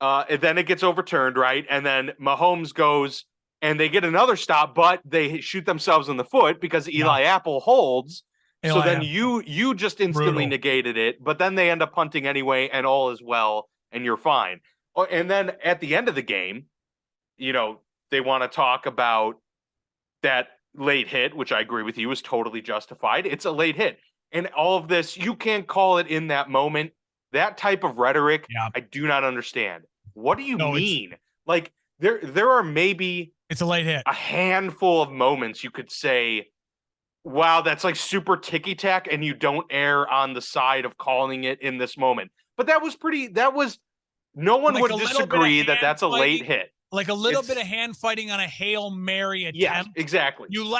it gets overturned, right? And then Mahomes goes and they get another stop, but they shoot themselves in the foot because Eli Apple holds. So then you just instantly negated it, but then they end up punting anyway, and all is well, and you're fine. And then at the end of the game, they want to talk about that late hit, which I agree with you is totally justified. It's a late hit. And all of this, you can't call it in that moment. That type of rhetoric, I do not understand. What do you mean? Like there are maybe it's a late hit, a handful of moments you could say, wow, that's like super ticky-tack, and you don't err on the side of calling it in this moment. But no one would disagree that that's a late hit. Like a little bit of hand fighting on a Hail Mary attempt. Yes, exactly. You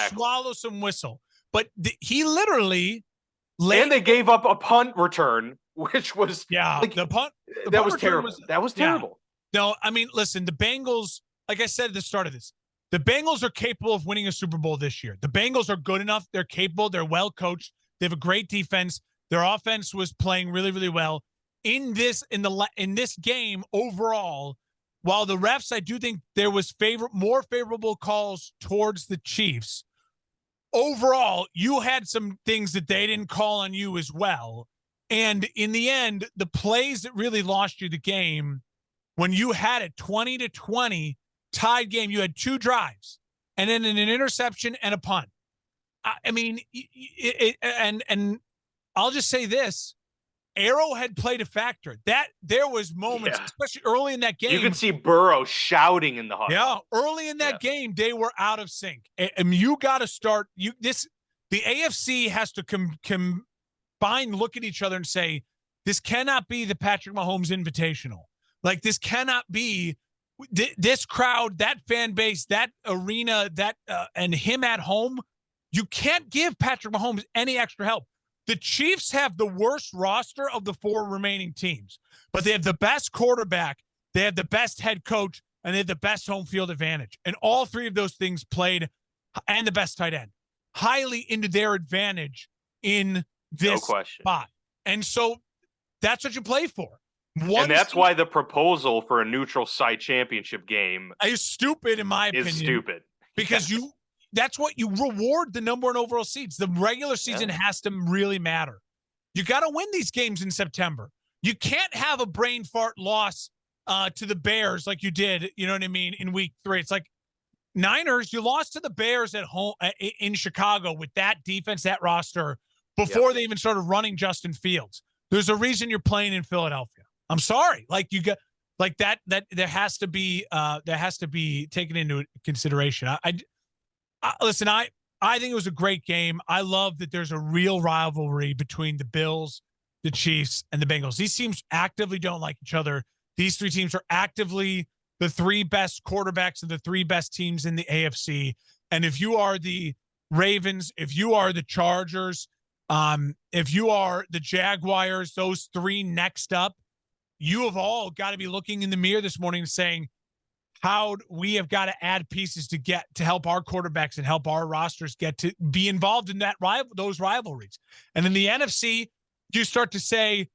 swallow some whistle. But he literally and they gave up a punt return, which was the punt. That was terrible. That was terrible. No, I mean, listen, the Bengals, like I said at the start of this, the Bengals are capable of winning a Super Bowl this year. The Bengals are good enough. They're capable. They're well coached. They have a great defense. Their offense was playing really, really well. In this game overall, while the refs, I do think there was more favorable calls towards the Chiefs. Overall, you had some things that they didn't call on you as well. And in the end, the plays that really lost you the game, when you had a 20-20 tied game, you had 2 drives and then an interception and a punt. I mean, and I'll just say this. Arrowhead played a factor. That there was moments, especially early in that game. You could see Burrow shouting in the huddle. Yeah, early in that game, they were out of sync. And you got to start. The AFC has to combine, look at each other, and say, this cannot be the Patrick Mahomes Invitational. Like this cannot be this crowd, that fan base, that arena, and him at home. You can't give Patrick Mahomes any extra help. The Chiefs have the worst roster of the 4 remaining teams, but they have the best quarterback, they have the best head coach, and they have the best home field advantage. And all 3 of those things played, and the best tight end, highly into their advantage in this spot. And so that's what you play for. And that's why the proposal for a neutral site championship game is stupid, in my opinion. Is stupid. Because that's what you reward the number 1 overall seeds. The regular season has to really matter. You got to win these games in September. You can't have a brain fart loss to the Bears like you did, you know what I mean, in week 3. It's like Niners, you lost to the Bears at home in Chicago with that defense, that roster, before they even started running Justin Fields. There's a reason you're playing in Philadelphia. I'm sorry. Like you got like that there has to be taken into consideration. Listen, I think it was a great game. I love that there's a real rivalry between the Bills, the Chiefs, and the Bengals. These teams actively don't like each other. These 3 teams are actively the 3 best quarterbacks of the 3 best teams in the AFC. And if you are the Ravens, if you are the Chargers, if you are the Jaguars, those 3 next up, you have all got to be looking in the mirror this morning and saying, how we have got to add pieces to help our quarterbacks and help our rosters get to be involved in those rivalries. And in the NFC, you start to say,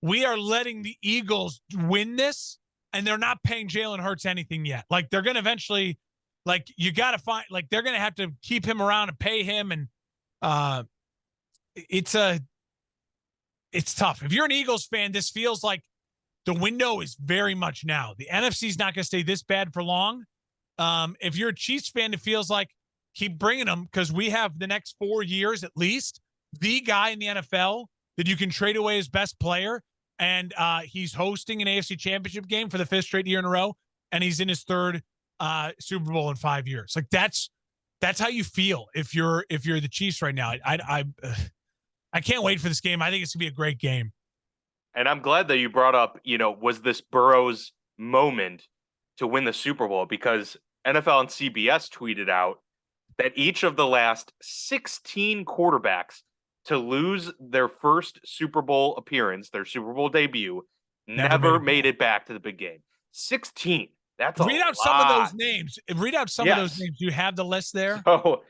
we are letting the Eagles win this, and they're not paying Jalen Hurts anything yet. Like they're going to eventually, like you got to find, like they're going to have to keep him around and pay him. And it's tough. If you're an Eagles fan, this feels like the window is very much now. The NFC is not going to stay this bad for long. If you're a Chiefs fan, it feels like keep bringing them because we have the next 4 years at least the guy in the NFL that you can trade away his best player, and he's hosting an AFC Championship game for the 5th straight year in a row, and he's in his 3rd Super Bowl in 5 years. Like that's how you feel if you're the Chiefs right now. I can't wait for this game. I think it's gonna be a great game. And I'm glad that you brought up, was this Burrow's moment to win the Super Bowl? Because NFL and CBS tweeted out that each of the last 16 quarterbacks to lose their first Super Bowl appearance, their Super Bowl debut, never made it back to the big game. 16. That's a Read out lot. some of those names. Read out some of those names. Do you have the list there? So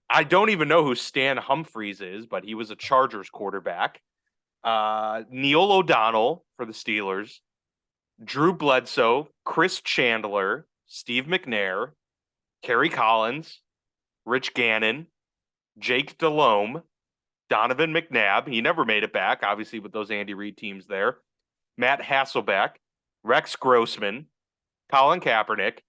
I don't even know who Stan Humphries is, but he was a Chargers quarterback. Neil O'Donnell for the Steelers, Drew Bledsoe, Chris Chandler, Steve McNair, Kerry Collins, Rich Gannon, Jake Delhomme, Donovan McNabb. He never made it back, obviously, with those Andy Reid teams there. Matt Hasselbeck, Rex Grossman, Colin Kaepernick,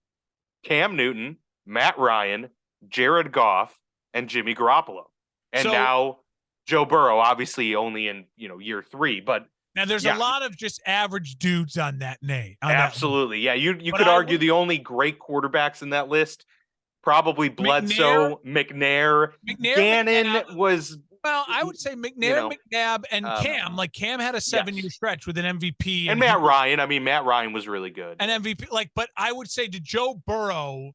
Cam Newton, Matt Ryan, Jared Goff, and Jimmy Garoppolo. And now Joe Burrow, obviously only in year 3, but now there's a lot of just average dudes on that name. Absolutely. Yeah. You could argue the only great quarterbacks in that list, probably Bledsoe, McNair Gannon was. Well, I would say McNair, McNabb, and Cam. Like Cam had a 7-year stretch with an MVP. And Matt Ryan. I mean, Matt Ryan was really good. An MVP. But I would say Joe Burrow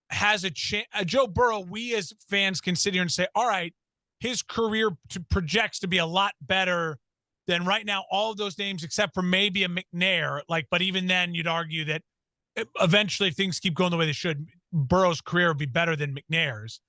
has a chance. Joe Burrow, we as fans can sit here and say, all right, his career projects to be a lot better than right now all of those names, except for maybe a McNair. But even then, you'd argue that eventually, if things keep going the way they should, Burrow's career would be better than McNair's.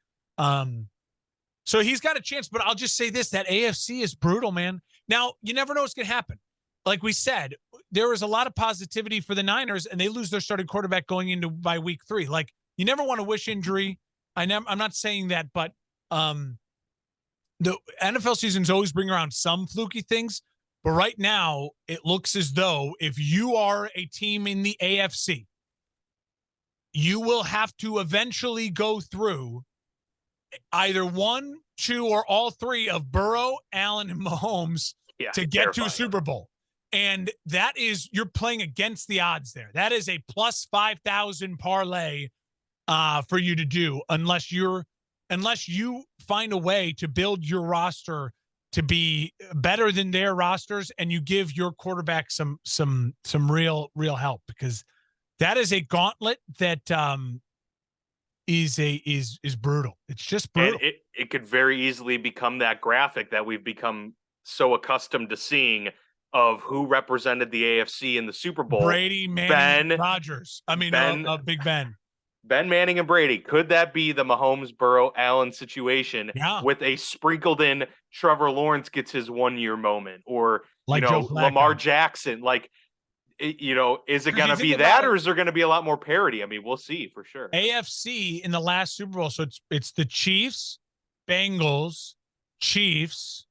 So he's got a chance, but I'll just say this, that AFC is brutal, man. Now, you never know what's going to happen. Like we said, there was a lot of positivity for the Niners, and they lose their starting quarterback going into by week 3. Like, you never want to wish injury. I'm not saying that, but the NFL seasons always bring around some fluky things. But right now, it looks as though if you are a team in the AFC, you will have to eventually go through either 1, 2, or all 3 of Burrow, Allen, and Mahomes to get to a Super Bowl. And that is, you're playing against the odds there. That is a plus 5,000 parlay for you to do unless you find a way to build your roster to be better than their rosters and you give your quarterback some real help, because that is a gauntlet that is brutal. It's just brutal. And it could very easily become that graphic that we've become so accustomed to seeing of who represented the AFC in the Super Bowl. Brady, Manning, Rodgers. I mean, Big Ben. Ben Manning and Brady. Could that be the Mahomes, Burrow, Allen situation with a sprinkled in Trevor Lawrence gets his 1-year moment, or Lamar Jackson? Is it going to be that, or is there going to be a lot more parity? I mean, we'll see for sure. AFC in the last Super Bowl, so it's the Chiefs, Bengals, Chiefs.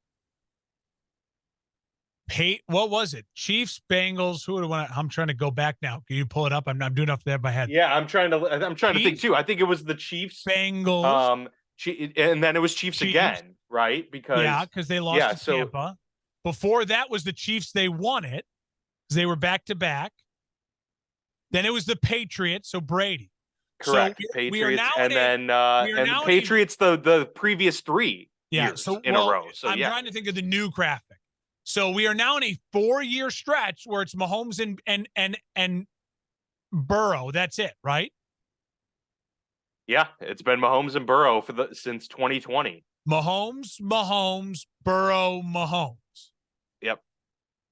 What was it? Chiefs, Bengals. Who would have won? I'm trying to go back now. Can you pull it up? I'm doing off the head of my head. Yeah, I'm trying to think too. I think it was the Chiefs, Bengals, and then it was Chiefs again, right? Because they lost to Tampa. Before that was the Chiefs. They won it because they were back to back. Then it was the Patriots. So Brady. Correct. So Patriots, and the Patriots the previous 3 years in a row. So I'm trying to think of the new graphic. So we are now in a 4-year stretch where it's Mahomes and Burrow. That's it, right? Yeah, it's been Mahomes and Burrow since 2020. Mahomes, Burrow, Mahomes. Yep.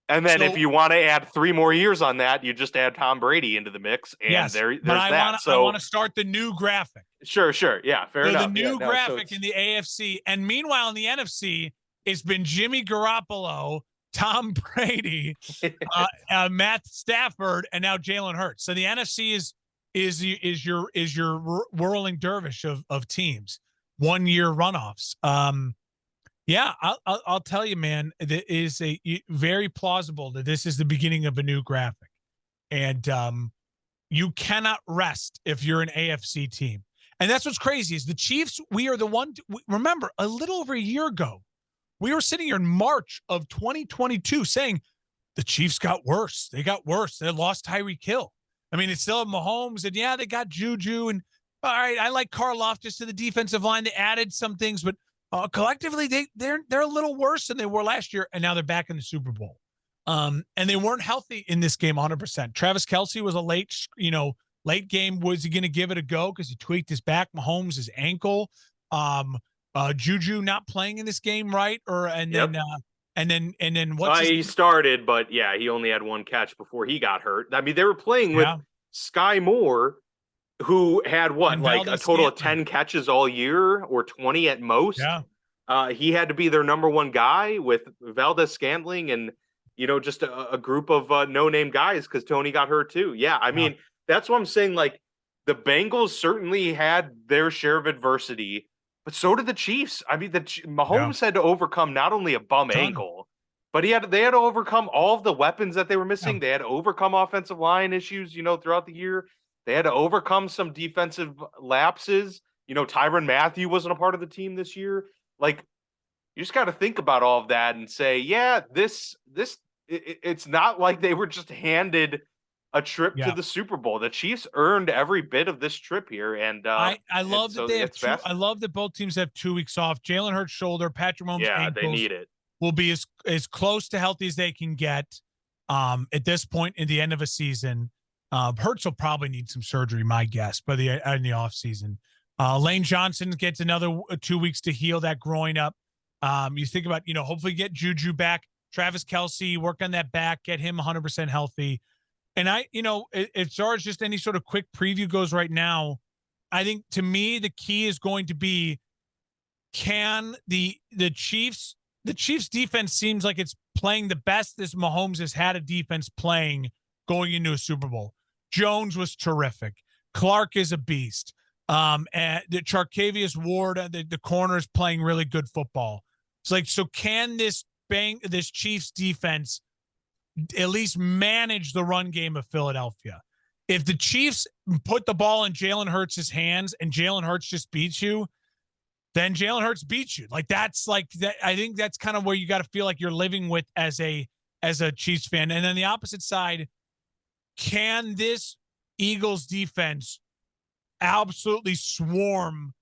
And then if you want to add 3 more years on that, you just add Tom Brady into the mix, and there's that. I want to start the new graphic. Sure. Yeah, fair enough. The new graphic in the AFC, and meanwhile in the NFC, it's been Jimmy Garoppolo, Tom Brady, Matt Stafford, and now Jalen Hurts. So the NFC is your whirling dervish of teams, 1-year runoffs. I'll tell you, man, it is very plausible that this is the beginning of a new graphic, and you cannot rest if you're an AFC team. And that's what's crazy is the Chiefs. We are the one. Remember, a little over a year ago, we were sitting here in March of 2022 saying the Chiefs got worse. They got worse. They lost Tyreek Hill. I mean, it's still Mahomes, and yeah, they got Juju, and all right, I like Karlaftis to the defensive line. They added some things, but collectively, they're a little worse than they were last year, and now they're back in the Super Bowl. And they weren't healthy in this game 100%. Travis Kelce was a late game. Was he going to give it a go because he tweaked his back? Mahomes his ankle. Juju not playing in this game, right? Yep. And then what's He started, but yeah, he only had one catch before he got hurt. I mean, they were playing with Sky Moore, who had what, like a total of 10 catches all year or 20 at most. Yeah. He had to be their number one guy with Valdes-Scantling and, just a group of no-name guys because Tony got hurt too. Yeah, I mean, that's what I'm saying. Like, the Bengals certainly had their share of adversity, but so did the Chiefs. I mean, Mahomes had to overcome not only a bum ankle, but they had to overcome all of the weapons that they were missing. Yeah. They had to overcome offensive line issues, throughout the year. They had to overcome some defensive lapses. Tyrann Mathieu wasn't a part of the team this year. Like, you just got to think about all of that and say, yeah, it's not like they were just handed a trip to the Super Bowl. The Chiefs earned every bit of this trip here, and I love that they have two. I love that both teams have 2 weeks off. Jalen Hurts shoulder, Patrick Mahomes ankles. They need it. Will be as close to healthy as they can get at this point in the end of a season. Hurts will probably need some surgery, my guess, in the offseason. Lane Johnson gets another 2 weeks to heal that groin up. You think about, hopefully get Juju back. Travis Kelce, work on that back, get him 100% healthy. And as far as just any sort of quick preview goes right now, I think to me the key is going to be, can the Chiefs defense seems like it's playing the best this Mahomes has had a defense playing going into a Super Bowl. Jones was terrific. Clark is a beast. And the Charcavius Ward, the corner is playing really good football. It's like, so can this Chiefs defense at least manage the run game of Philadelphia? If the Chiefs put the ball in Jalen Hurts' hands and Jalen Hurts just beats you, then Jalen Hurts beats you. Like, that's like that. I think that's kind of where you got to feel like you're living with as a Chiefs fan. And then the opposite side, can this Eagles defense absolutely swarm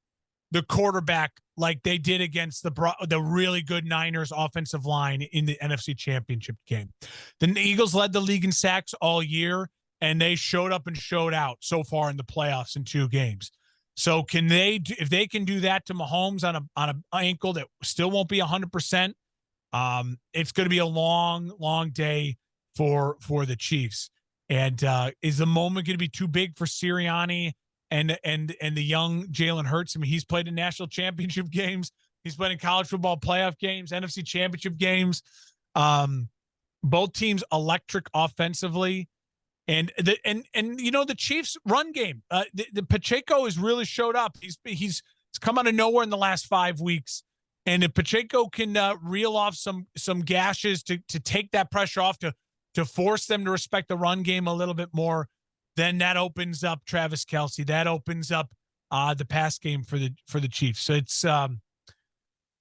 the quarterback like they did against the really good Niners offensive line in the NFC Championship game? The Eagles led the league in sacks all year, and they showed up and showed out so far in the playoffs in 2 games. So if they can do that to Mahomes on an ankle that still won't be 100%, it's going to be a long, long day for the Chiefs. And is the moment going to be too big for Sirianni and the young Jalen Hurts? I mean, he's played in national championship games. He's played in college football playoff games, NFC championship games. Both teams electric offensively. And the Chiefs run game, the Pacheco has really showed up. He's come out of nowhere in the last 5 weeks. And if Pacheco can reel off some gashes to take that pressure off, to force them to respect the run game a little bit more, then that opens up Travis Kelce. That opens up the pass game for the Chiefs. So it's I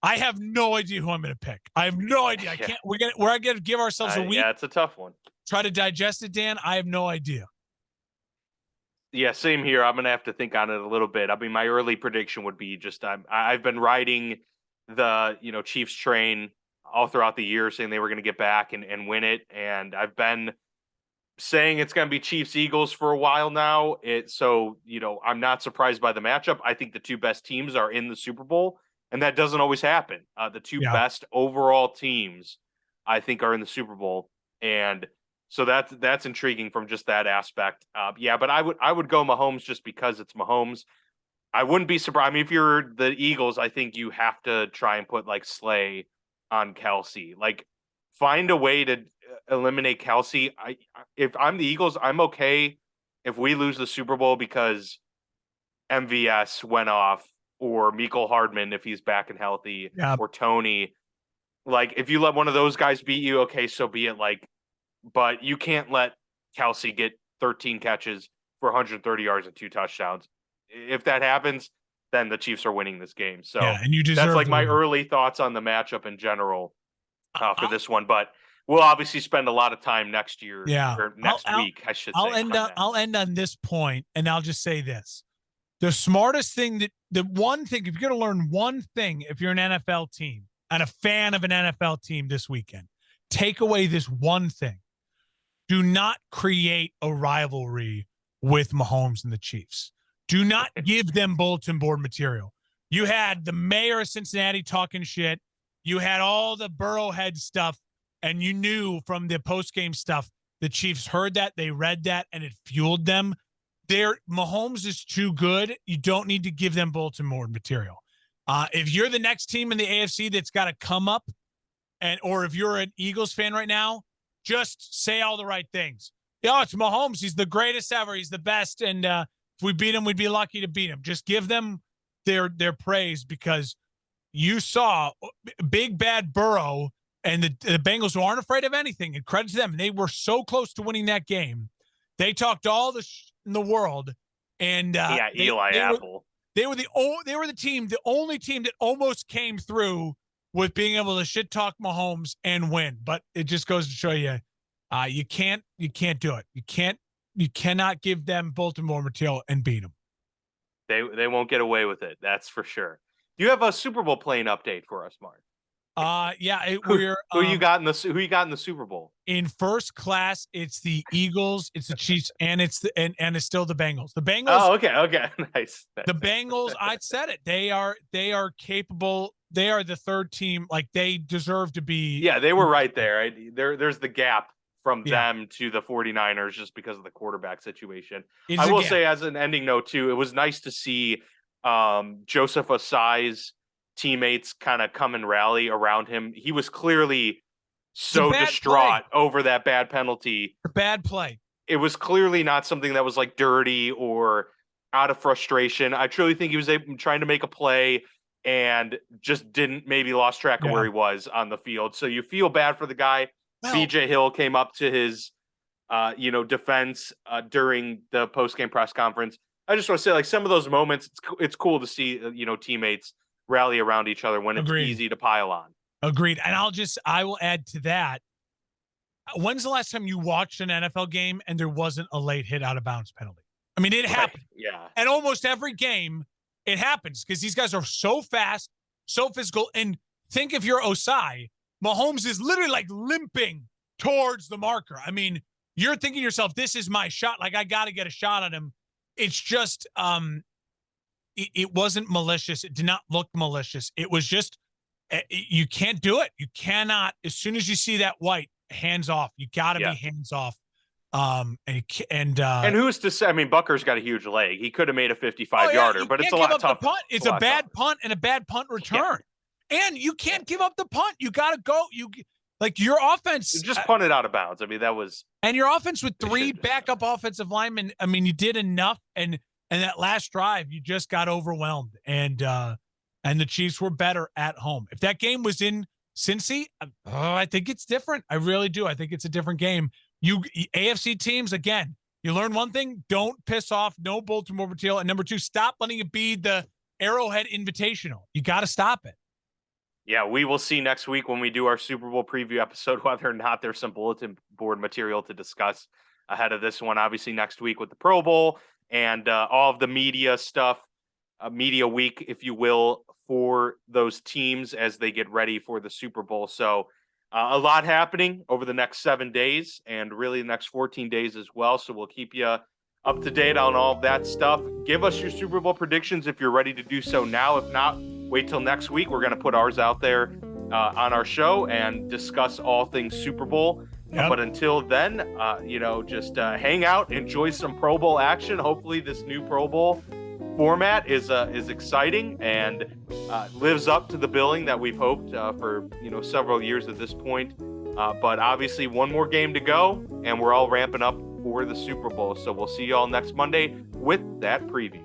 have no idea who I'm going to pick. I have no idea. I can't. We're going to give ourselves a week. Yeah, it's a tough one. Try to digest it, Dan. I have no idea. Yeah, same here. I'm going to have to think on it a little bit. I mean, my early prediction would be just I've been riding the Chiefs train all throughout the year, saying they were going to get back and win it. And I've been saying it's going to be Chiefs Eagles for a while now. So I'm not surprised by the matchup. I think the 2 best teams are in the Super Bowl, and that doesn't always happen. The 2 best overall teams, I think, are in the Super Bowl, and so that's intriguing from just that aspect. But I would go Mahomes just because it's Mahomes. I wouldn't be surprised. I mean, if you're the Eagles, I think you have to try and put like Slay on Kelce. Like, find a way to eliminate Kelce. If I'm the Eagles, I'm okay if we lose the Super Bowl because MVS went off, or Mecole Hardman if he's back and healthy, or Tony. Like, if you let one of those guys beat you, okay, so be it. Like, but you can't let Kelce get 13 catches for 130 yards and 2 touchdowns. If that happens, then the Chiefs are winning this game. So and you deserve that's like my early thoughts on the matchup in general for this one. But we'll obviously spend a lot of time next year Yeah. or next week, I should say. I'll end on this point, and I'll just say this. The smartest thing the one thing, if you're going to learn one thing, if you're an NFL team and a fan of an NFL team this weekend, take away this one thing. Do not create a rivalry with Mahomes and the Chiefs. Do not give them bulletin board material. You had the mayor of Cincinnati talking shit. You had all the Burrowhead stuff, and you knew from the post-game stuff, the Chiefs heard that, they read that, and it fueled them. Mahomes is too good. You don't need to give them bulletin board material. If you're the next team in the AFC that's got to come up, or if you're an Eagles fan right now, just say all the right things. It's Mahomes. He's the greatest ever. He's the best. And if we beat him, we'd be lucky to beat him. Just give them their praise, because you saw big bad Burrow and the Bengals, who aren't afraid of anything, and credit to them. They were so close to winning that game. They talked all the in the world, and Eli Apple. They were the only team that almost came through with being able to shit talk Mahomes and win. But it just goes to show you, you can't do it. You cannot give them bulletin board material and beat them. They won't get away with it. That's for sure. Do you have a Super Bowl playing update for us, Mark? Who you got in the Super Bowl? In first class, it's the Eagles, it's the Chiefs, and it's still the Bengals. The Bengals. Oh, okay, nice. The Bengals, I said it. They are capable. They are the third team. Like, they deserve to be. Yeah, they were right there. There's the gap from them to the 49ers just because of the quarterback situation. I will say, as an ending note too, it was nice to see Joseph Ossai's teammates kind of come and rally around him. He was clearly so distraught over that bad penalty. Bad play. It was clearly not something that was like dirty or out of frustration. I truly think he was trying to make a play and just maybe lost track of where he was on the field. So you feel bad for the guy. Well, BJ Hill came up to his defense during the post-game press conference. I just want to say, like, some of those moments, it's cool to see teammates rally around each other when it's easy to pile on. Agreed. And I will add to that. When's the last time you watched an NFL game and there wasn't a late hit out of bounds penalty? I mean, it happened. Yeah. And almost every game it happens, because these guys are so fast, so physical. And think, if you're Ossai, Mahomes is literally like limping towards the marker. I mean, you're thinking to yourself, this is my shot. Like, I got to get a shot at him. It's just, it wasn't malicious. It did not look malicious. It was just, you can't do it. You cannot. As soon as you see that white, hands off. You got to be hands off. And who's to say? I mean, Bucker's got a huge leg. He could have made a 55-yarder, but it's a lot tougher. It's a bad punt and a bad punt return. And you can't give up the punt. You got to go. Your offense. You just punted out of bounds. I mean, that was. And your offense with 3 backup offensive linemen. I mean, you did enough. And that last drive, you just got overwhelmed. And the Chiefs were better at home. If that game was in Cincy, I think it's different. I really do. I think it's a different game. AFC teams, again, you learn one thing: don't piss off. No bulletin board material. And number 2, stop letting it be the Arrowhead Invitational. You got to stop it. Yeah, we will see next week when we do our Super Bowl preview episode whether or not there's some bulletin board material to discuss ahead of this one. Obviously, next week with the Pro Bowl and all of the media stuff, media week, if you will, for those teams as they get ready for the Super Bowl. So a lot happening over the next 7 days and really the next 14 days as well. So we'll keep you up to date on all of that stuff. Give us your Super Bowl predictions if you're ready to do so now. If not, wait till next week. We're going to put ours out there on our show and discuss all things Super Bowl. Yep. But until then, just hang out, enjoy some Pro Bowl action. Hopefully this new Pro Bowl format is exciting and lives up to the billing that we've hoped for several years at this point. But obviously one more game to go, and we're all ramping up for the Super Bowl. So we'll see you all next Monday with that preview.